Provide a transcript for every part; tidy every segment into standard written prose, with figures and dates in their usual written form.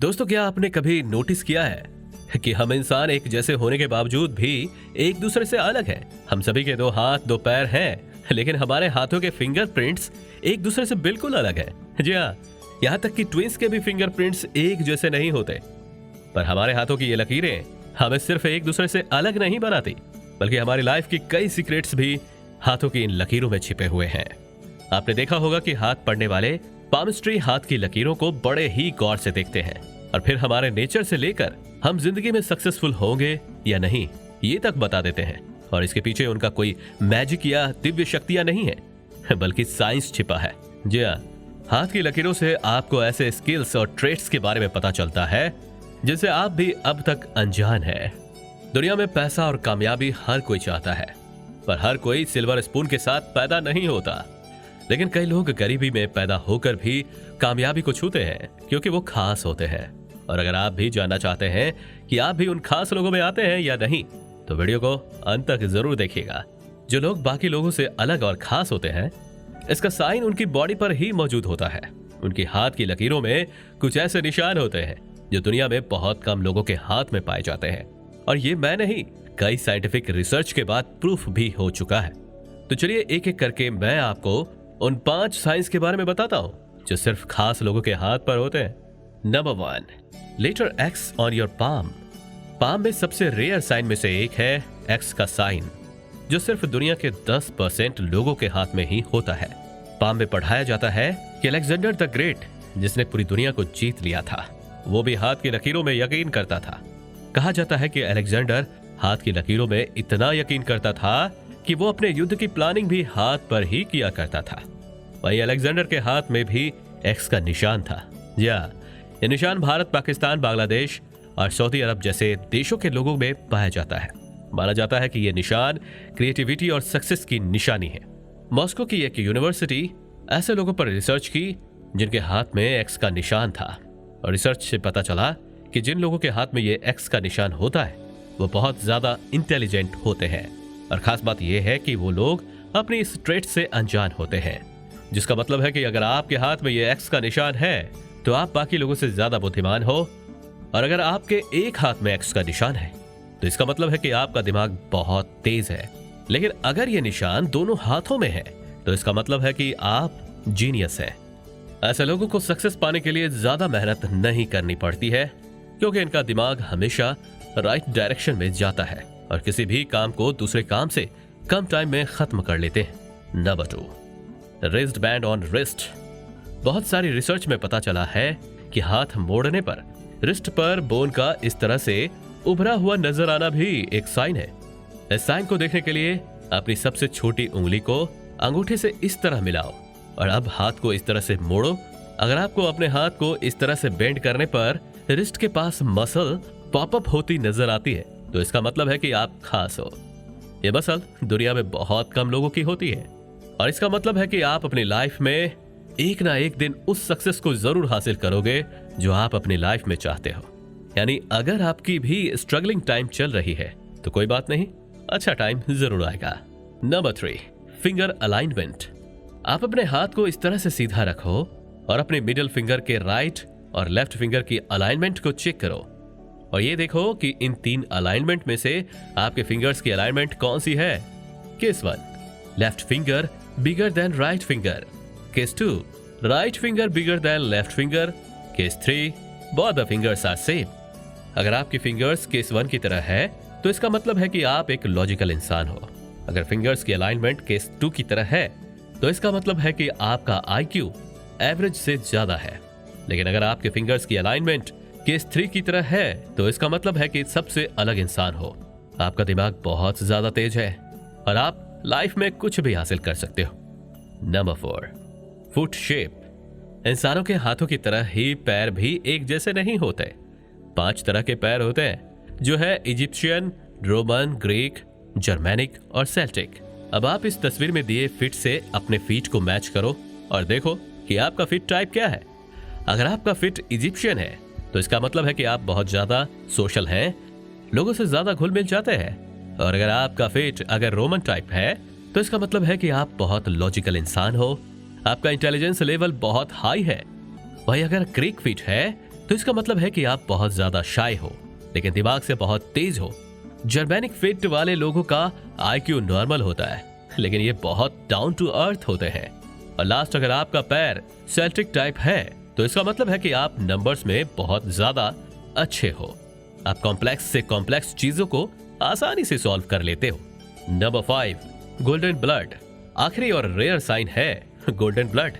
दोस्तों, क्या आपने कभी नोटिस किया है कि हम इंसान एक जैसे होने के बावजूद भी एक दूसरे से अलग हैं? हम सभी के दो हाथ, दो पैर हैं, लेकिन हमारे हाथों के फिंगरप्रिंट्स एक दूसरे से बिल्कुल अलग हैं। जी हाँ, यहाँ तक कि ट्विंस के भी फिंगरप्रिंट्स एक जैसे नहीं होते। पर हमारे हाथों की ये लकीरें हमें सिर्फ एक दूसरे से अलग नहीं बनाती, बल्कि हमारी लाइफ की कई सीक्रेट्स भी हाथों की इन लकीरों में छिपे हुए हैं। आपने देखा होगा कि हाथ पढ़ने वाले पामस्ट्री हाथ की लकीरों को बड़े ही गौर से देखते हैं और फिर हमारे नेचर से लेकर हम जिंदगी में सक्सेसफुल होंगे या नहीं ये तक बता देते हैं। और इसके पीछे उनका कोई मैजिक या दिव्य शक्तियां नहीं है, बल्कि साइंस छिपा है। जी हाँ, हाथ की लकीरों से आपको ऐसे स्किल्स और ट्रेट्स के बारे में पता चलता है जिनसे आप भी अब तक अनजान है। दुनिया में पैसा और कामयाबी हर कोई चाहता है, पर हर कोई सिल्वर स्पून के साथ पैदा नहीं होता। लेकिन कई लोग गरीबी में पैदा होकर भी कामयाबी को छूते हैं क्योंकि वो खास होते हैं। और अगर आप भी जानना चाहते हैं कि आप भी उन खास लोगों में आते हैं या नहीं, तो वीडियो को अंत तक जरूर देखिएगा। जो लोग बाकी लोगों से अलग और खास होते हैं, इसका साइन उनकी बॉडी पर ही मौजूद होता है। उनकी हाथ की लकीरों में कुछ ऐसे निशान होते हैं जो दुनिया में बहुत कम लोगों के हाथ में पाए जाते हैं। और ये मैं नहीं, कई साइंटिफिक रिसर्च के बाद प्रूफ भी हो चुका है। तो चलिए एक एक करके मैं आपको उन 5 साइंस के बारे में बताता हूं जो सिर्फ खास लोगों के हाथ पर होते हैं। Number 1, letter X on your palm. Palm में सबसे रेयर साइन में से एक है एक्स का साइन, जो सिर्फ दुनिया के 10% लोगों के हाथ में ही होता है। पाम में पढ़ाया जाता है कि अलेक्जेंडर द ग्रेट, जिसने पूरी दुनिया को जीत लिया था, वो भी हाथ की लकीरों में यकीन करता था। कहा जाता है कि अलेक्जेंडर हाथ की लकीरों में इतना यकीन करता था कि वो अपने युद्ध की प्लानिंग भी हाथ पर ही किया करता था। वहीं अलेक्जेंडर के हाथ में भी एक्स का निशान था। ये निशान भारत, पाकिस्तान, बांग्लादेश और सऊदी अरब जैसे देशों के लोगों में पाया जाता है। माना जाता है कि यह निशान क्रिएटिविटी और सक्सेस की निशानी है। मॉस्को की एक यूनिवर्सिटी ऐसे लोगों पर रिसर्च की जिनके हाथ में एक्स का निशान था, और रिसर्च से पता चला कि जिन लोगों के हाथ में ये एक्स का निशान होता है वो बहुत ज्यादा इंटेलिजेंट होते हैं। और खास बात यह है कि वो लोग अपनी इस ट्रेट से अनजान होते हैं, जिसका मतलब है कि अगर आपके हाथ में ये एक्स का निशान है तो आप बाकी लोगों से ज्यादा बुद्धिमान हो। और अगर आपके एक हाथ में एक्स का निशान है तो इसका मतलब है कि आपका दिमाग बहुत तेज है। लेकिन अगर ये निशान दोनों हाथों में है तो इसका मतलब है कि आप जीनियस हैं। ऐसे लोगों को सक्सेस पाने के लिए ज्यादा मेहनत नहीं करनी पड़ती है, क्योंकि इनका दिमाग हमेशा राइट डायरेक्शन में जाता है और किसी भी काम को दूसरे काम से कम टाइम में खत्म कर लेते हैं। Number 2, wrist band on wrist. बहुत सारी रिसर्च में पता चला है कि हाथ मोड़ने पर रिस्ट पर बोन का इस तरह से उभरा हुआ नजर आना भी एक साइन है। इस साइन को देखने के लिए अपनी सबसे छोटी उंगली को अंगूठे से इस तरह मिलाओ और अब हाथ को इस तरह से मोड़ो। अगर आपको अपने हाथ को इस तरह से बेंड करने पर रिस्ट के पास मसल पॉपअप होती नजर आती है तो इसका मतलब है कि आप खास हो। ये मसल दुनिया में बहुत कम लोगों की होती है, और इसका मतलब है कि आप अपनी लाइफ में एक ना एक दिन उस सक्सेस को जरूर हासिल करोगे जो आप अपनी लाइफ में चाहते हो। यानी अगर आपकी भी स्ट्रगलिंग टाइम चल रही है तो कोई बात नहीं, अच्छा टाइम जरूर आएगा। Number 3, finger alignment. आप अपने हाथ को इस तरह से सीधा रखो और अपने मिडिल फिंगर के राइट और लेफ्ट फिंगर की अलाइनमेंट को चेक करो और ये देखो कि इन 3 अलाइनमेंट में से आपके फिंगर्स की अलाइनमेंट कौन सी है। Case 1, left finger bigger than right finger. Case 2, right finger bigger than left finger. Case 3, both the fingers are same. अगर आपकी फिंगर्स केस 1 की तरह है तो इसका मतलब है कि आप एक लॉजिकल इंसान हो। अगर फिंगर्स की अलाइनमेंट केस 2 की तरह है तो इसका मतलब है कि आपका IQ एवरेज से ज्यादा है। लेकिन अगर आपके फिंगर्स की अलाइनमेंट केस 3 की तरह है तो इसका मतलब है कि सबसे अलग इंसान हो। आपका दिमाग बहुत ज्यादा तेज है और आप लाइफ में कुछ भी हासिल कर सकते हो। Number 4, foot shape. इंसानों के हाथों की तरह ही पैर भी एक जैसे नहीं होते। 5 तरह के पैर होते हैं, जो है इजिप्शियन, रोमन, ग्रीक, जर्मैनिक और सेल्टिक। अब आप इस तस्वीर में दिए फिट से अपने फीट को मैच करो और देखो कि आपका फिट टाइप क्या है। अगर आपका फिट इजिप्शियन है तो इसका मतलब है कि आप बहुत ज्यादा सोशल हैं, लोगों से ज्यादा घुल मिल जाते हैं। और अगर आपका फिट अगर रोमन टाइप है तो इसका मतलब है कि आप बहुत लॉजिकल इंसान हो, आपका इंटेलिजेंस लेवल बहुत हाई है। वहीं अगर ग्रीक फिट है तो इसका मतलब है कि आप बहुत ज्यादा शाय हो, लेकिन दिमाग से बहुत तेज हो। जर्मेनिक फिट वाले लोगों का आईक्यू नॉर्मल होता है, लेकिन ये बहुत डाउन टू अर्थ होते हैं। और लास्ट, अगर आपका पैर सेल्टिक टाइप है तो इसका मतलब है कि आप नंबर्स में बहुत ज्यादा अच्छे हो। आप कॉम्प्लेक्स से कॉम्प्लेक्स चीजों को आसानी से सॉल्व कर लेते हो। Number 5, golden blood. आखिरी और रेयर साइन है गोल्डन ब्लड।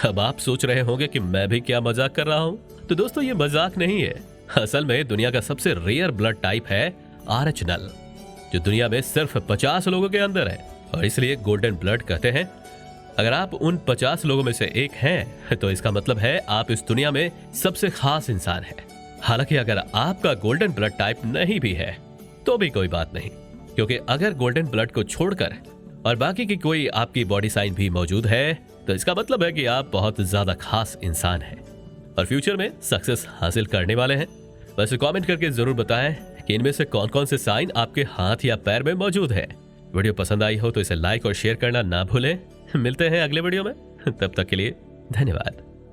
अब आप सोच रहे होंगे कि मैं भी क्या मजाक कर रहा हूं, तो दोस्तों ये मजाक नहीं है। असल में दुनिया का सबसे रेयर ब्लड टाइप है RH नल, जो दुनिया में सिर्फ 50 लोगों के अंदर है, और इसलिए गोल्डन ब्लड कहते हैं। अगर आप उन 50 लोगों में से एक हैं, तो इसका मतलब है आप इस दुनिया में सबसे खास इंसान हैं। हालांकि अगर आपका गोल्डन ब्लड टाइप नहीं भी है तो भी कोई बात नहीं, क्योंकि अगर गोल्डन ब्लड को छोड़कर और बाकी की कोई आपकी बॉडी साइन भी मौजूद है, तो इसका मतलब है कि आप बहुत ज्यादा खास इंसान हैं और फ्यूचर में सक्सेस हासिल करने वाले हैं। वैसे कमेंट करके जरूर बताएं कि इनमें से कौन कौन से साइन आपके हाथ या पैर में मौजूद है। वीडियो पसंद आई हो तो इसे लाइक और शेयर करना ना भूलें। मिलते हैं अगले वीडियो में, तब तक के लिए धन्यवाद।